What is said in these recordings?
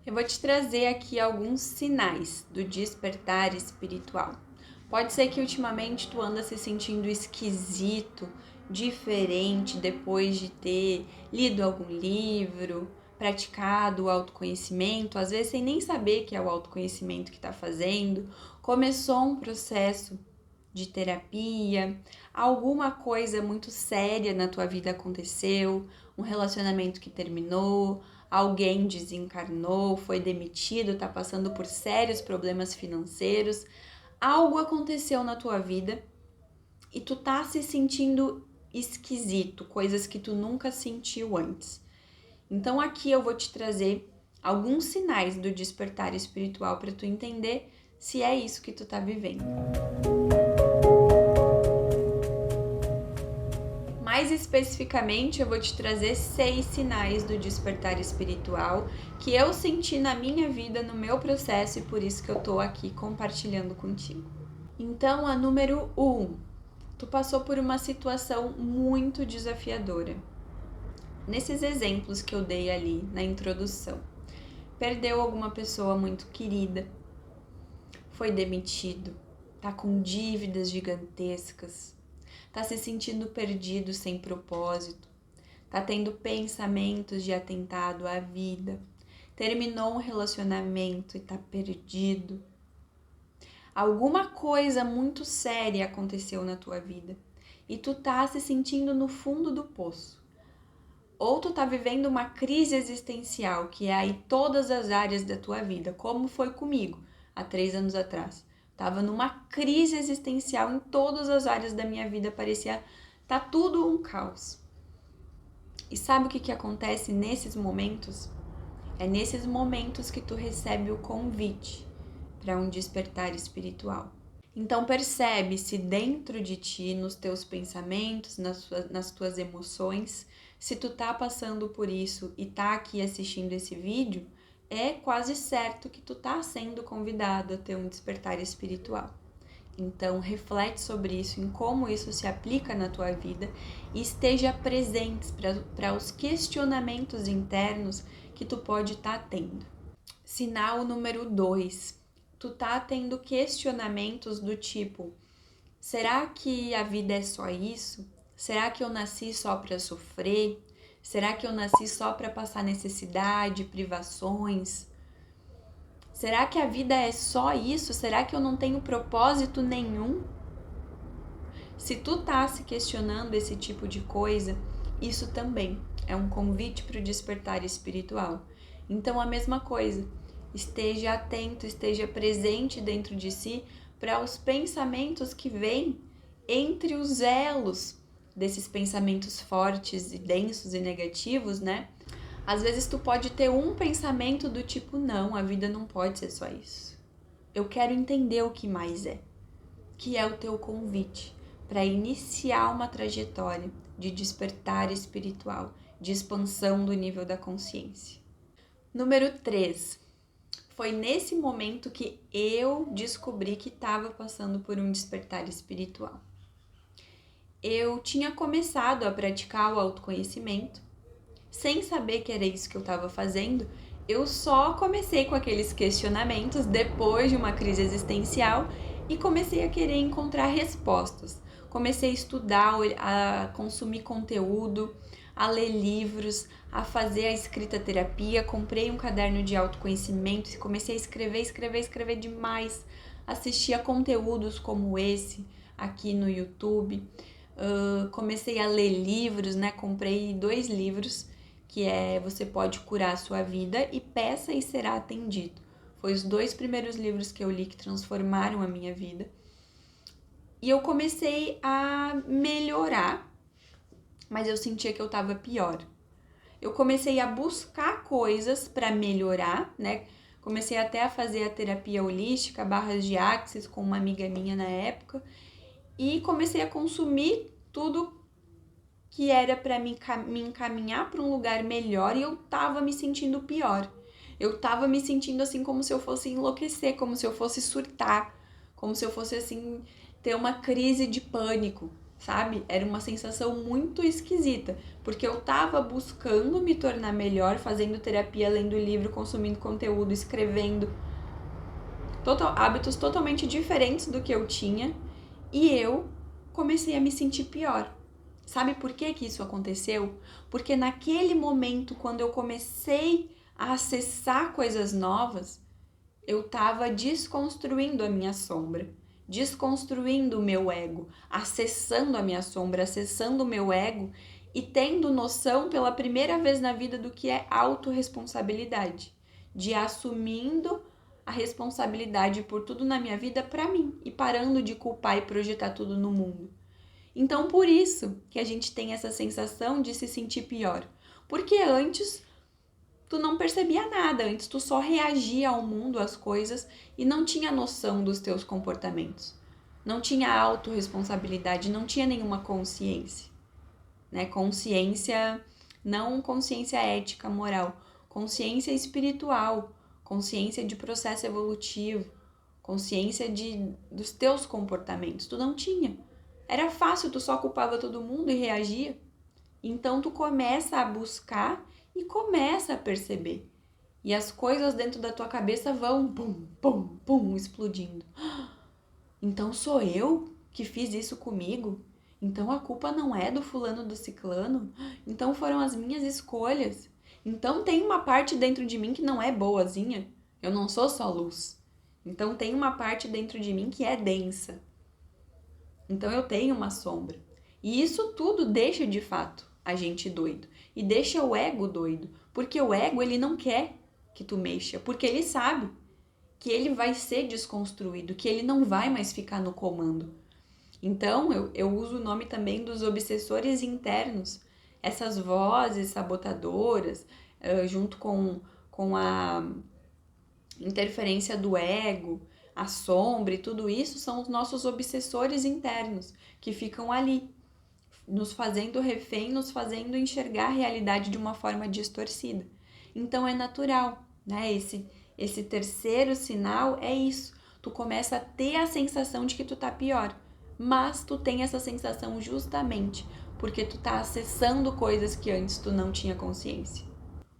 Eu vou te trazer aqui alguns sinais do despertar espiritual. Pode ser que ultimamente tu anda se sentindo esquisito, diferente depois de ter lido algum livro, praticado o autoconhecimento, às vezes sem nem saber que é o autoconhecimento que está fazendo, começou um processo de terapia, alguma coisa muito séria na tua vida aconteceu, um relacionamento que terminou, alguém desencarnou, foi demitido, tá passando por sérios problemas financeiros, algo aconteceu na tua vida e tu tá se sentindo esquisito, coisas que tu nunca sentiu antes. Então aqui eu vou te trazer alguns sinais do despertar espiritual para tu entender se é isso que tu tá vivendo. Mais especificamente, eu vou te trazer 6 sinais do despertar espiritual que eu senti na minha vida, no meu processo, e por isso que eu tô aqui compartilhando contigo. Então, a número 1, tu passou por uma situação muito desafiadora. Nesses exemplos que eu dei ali na introdução, perdeu alguma pessoa muito querida, foi demitido, tá com dívidas gigantescas, tá se sentindo perdido sem propósito, tá tendo pensamentos de atentado à vida, terminou um relacionamento e tá perdido. Alguma coisa muito séria aconteceu na tua vida e tu tá se sentindo no fundo do poço. Ou tu tá vivendo uma crise existencial, que é aí todas as áreas da tua vida, como foi comigo há 3 anos atrás. Tava numa crise existencial em todas as áreas da minha vida, parecia tá tudo um caos. E sabe o que acontece nesses momentos? É nesses momentos que tu recebe o convite para um despertar espiritual. Então percebe se dentro de ti, nos teus pensamentos, nas tuas emoções, se tu tá passando por isso e tá aqui assistindo esse vídeo, é quase certo que tu tá sendo convidado a ter um despertar espiritual. Então reflete sobre isso, em como isso se aplica na tua vida e esteja presente para os questionamentos internos que tu pode estar tendo. Sinal número 2. Tu tá tendo questionamentos do tipo: será que a vida é só isso? Será que eu nasci só para sofrer? Será que eu nasci só para passar necessidade, privações? Será que a vida é só isso? Será que eu não tenho propósito nenhum? Se tu tá se questionando esse tipo de coisa, isso também é um convite para o despertar espiritual. Então, a mesma coisa, esteja atento, esteja presente dentro de si para os pensamentos que vêm entre os elos desses pensamentos fortes e densos e negativos, né? Às vezes tu pode ter um pensamento do tipo: não, a vida não pode ser só isso. Eu quero entender o que mais é. Que é o teu convite para iniciar uma trajetória de despertar espiritual, de expansão do nível da consciência. Número 3. Foi nesse momento que eu descobri que estava passando por um despertar espiritual. Eu tinha começado a praticar o autoconhecimento, sem saber que era isso que eu estava fazendo. Eu só comecei com aqueles questionamentos depois de uma crise existencial e comecei a querer encontrar respostas. Comecei a estudar, a consumir conteúdo, a ler livros, a fazer a escrita terapia. Comprei um caderno de autoconhecimento e comecei a escrever demais. Assistir a conteúdos como esse aqui no YouTube. Comecei a ler livros, né? Comprei 2 livros, que é Você Pode Curar a Sua Vida e Peça e Será Atendido. Foi os 2 primeiros livros que eu li que transformaram a minha vida. E eu comecei a melhorar, mas eu sentia que eu estava pior. Eu comecei a buscar coisas para melhorar, né? Comecei até a fazer a terapia holística, barras de axis com uma amiga minha na época. E comecei a consumir tudo que era para me encaminhar para um lugar melhor e eu tava me sentindo pior. Eu tava me sentindo assim como se eu fosse enlouquecer, como se eu fosse surtar, como se eu fosse assim ter uma crise de pânico. sabe? Era uma sensação muito esquisita, porque eu tava buscando me tornar melhor, fazendo terapia, lendo livro, consumindo conteúdo, escrevendo, hábitos totalmente diferentes do que eu tinha, e eu comecei a me sentir pior. Sabe por que que isso aconteceu? Porque naquele momento, quando eu comecei a acessar coisas novas, eu estava desconstruindo a minha sombra, desconstruindo o meu ego, acessando a minha sombra, acessando o meu ego e tendo noção pela primeira vez na vida do que é autorresponsabilidade, de assumindo a responsabilidade por tudo na minha vida para mim e parando de culpar e projetar tudo no mundo. Então, por isso que a gente tem essa sensação de se sentir pior, porque antes tu não percebia nada, antes tu só reagia ao mundo, às coisas e não tinha noção dos teus comportamentos. Não tinha autorresponsabilidade, não tinha nenhuma consciência, né? Consciência, não consciência ética, moral, consciência espiritual, consciência de processo evolutivo, consciência dos teus comportamentos. Tu não tinha. Era fácil, tu só culpava todo mundo e reagia. Então tu começa a buscar e começa a perceber. E as coisas dentro da tua cabeça vão pum, pum, pum, explodindo. Então sou eu que fiz isso comigo? Então a culpa não é do fulano do ciclano? Então foram as minhas escolhas? Então tem uma parte dentro de mim que não é boazinha? Eu não sou só luz. Então tem uma parte dentro de mim que é densa. Então eu tenho uma sombra. E isso tudo deixa de fato a gente doido. E deixa o ego doido. Porque o ego, ele não quer que tu mexa. Porque ele sabe que ele vai ser desconstruído. Que ele não vai mais ficar no comando. Então eu uso o nome também dos obsessores internos. Essas vozes sabotadoras, junto com a interferência do ego, a sombra e tudo isso, são os nossos obsessores internos, que ficam ali, nos fazendo refém, nos fazendo enxergar a realidade de uma forma distorcida. Então é natural, né? Esse terceiro sinal é isso. Tu começa a ter a sensação de que tu tá pior, mas tu tem essa sensação justamente porque tu tá acessando coisas que antes tu não tinha consciência.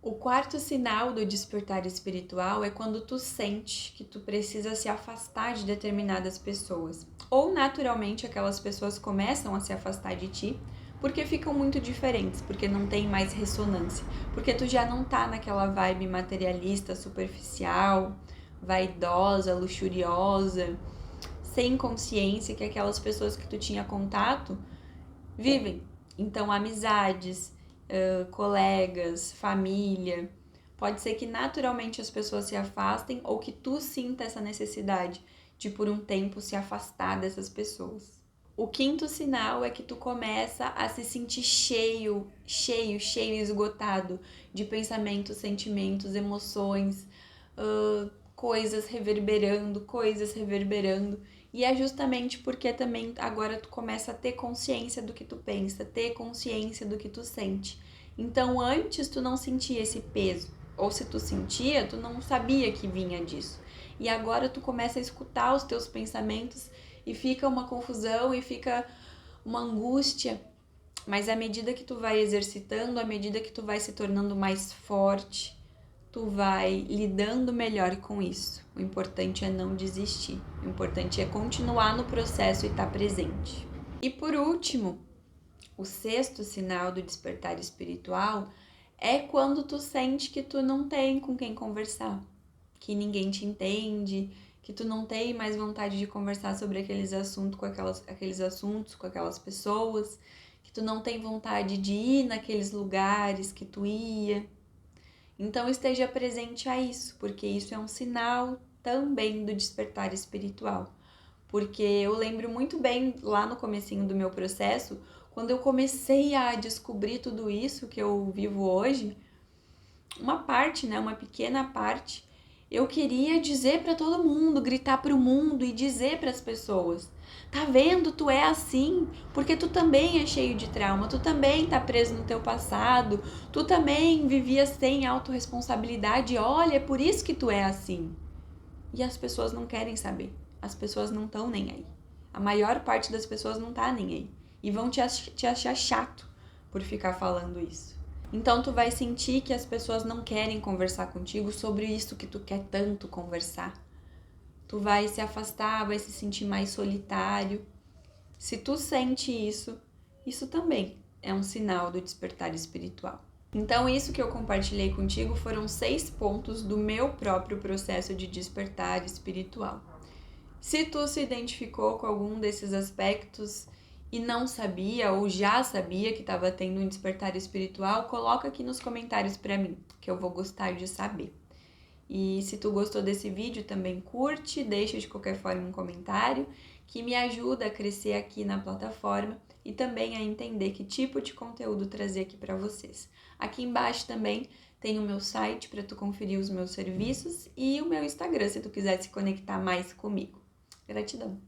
O quarto sinal do despertar espiritual é quando tu sente que tu precisa se afastar de determinadas pessoas. Ou naturalmente aquelas pessoas começam a se afastar de ti porque ficam muito diferentes, porque não tem mais ressonância, porque tu já não tá naquela vibe materialista, superficial, vaidosa, luxuriosa, sem consciência que aquelas pessoas que tu tinha contato vivem. Então, amizades, colegas, família. Pode ser que naturalmente as pessoas se afastem ou que tu sinta essa necessidade de por um tempo se afastar dessas pessoas. O quinto sinal é que tu começa a se sentir cheio, esgotado de pensamentos, sentimentos, emoções, coisas reverberando. E é justamente porque também agora tu começa a ter consciência do que tu pensa, ter consciência do que tu sente. Então antes tu não sentia esse peso, ou se tu sentia, tu não sabia que vinha disso. E agora tu começa a escutar os teus pensamentos e fica uma confusão e fica uma angústia. Mas à medida que tu vai exercitando, à medida que tu vai se tornando mais forte, tu vai lidando melhor com isso. O importante é não desistir. O importante é continuar no processo e estar presente. E por último, o sexto sinal do despertar espiritual é quando tu sente que tu não tem com quem conversar, que ninguém te entende, que tu não tem mais vontade de conversar sobre aqueles assuntos com aquelas pessoas, que tu não tem vontade de ir naqueles lugares que tu ia. Então esteja presente a isso, porque isso é um sinal também do despertar espiritual. Porque eu lembro muito bem lá no comecinho do meu processo, quando eu comecei a descobrir tudo isso que eu vivo hoje, uma pequena parte, eu queria dizer para todo mundo, gritar para o mundo e dizer para as pessoas: tá vendo, tu é assim, porque tu também é cheio de trauma, tu também tá preso no teu passado, tu também vivia sem autorresponsabilidade, olha, é por isso que tu é assim. E as pessoas não querem saber, as pessoas não estão nem aí. A maior parte das pessoas não tá nem aí. e vão te achar chato por ficar falando isso. Então tu vai sentir que as pessoas não querem conversar contigo sobre isso que tu quer tanto conversar. Tu vai se afastar, vai se sentir mais solitário. Se tu sente isso, isso também é um sinal do despertar espiritual. Então, isso que eu compartilhei contigo foram 6 pontos do meu próprio processo de despertar espiritual. Se tu se identificou com algum desses aspectos e não sabia ou já sabia que estava tendo um despertar espiritual, coloca aqui nos comentários para mim, que eu vou gostar de saber. E se tu gostou desse vídeo, também curte, deixa de qualquer forma um comentário, que me ajuda a crescer aqui na plataforma e também a entender que tipo de conteúdo trazer aqui para vocês. Aqui embaixo também tem o meu site para tu conferir os meus serviços e o meu Instagram, se tu quiser se conectar mais comigo. Gratidão!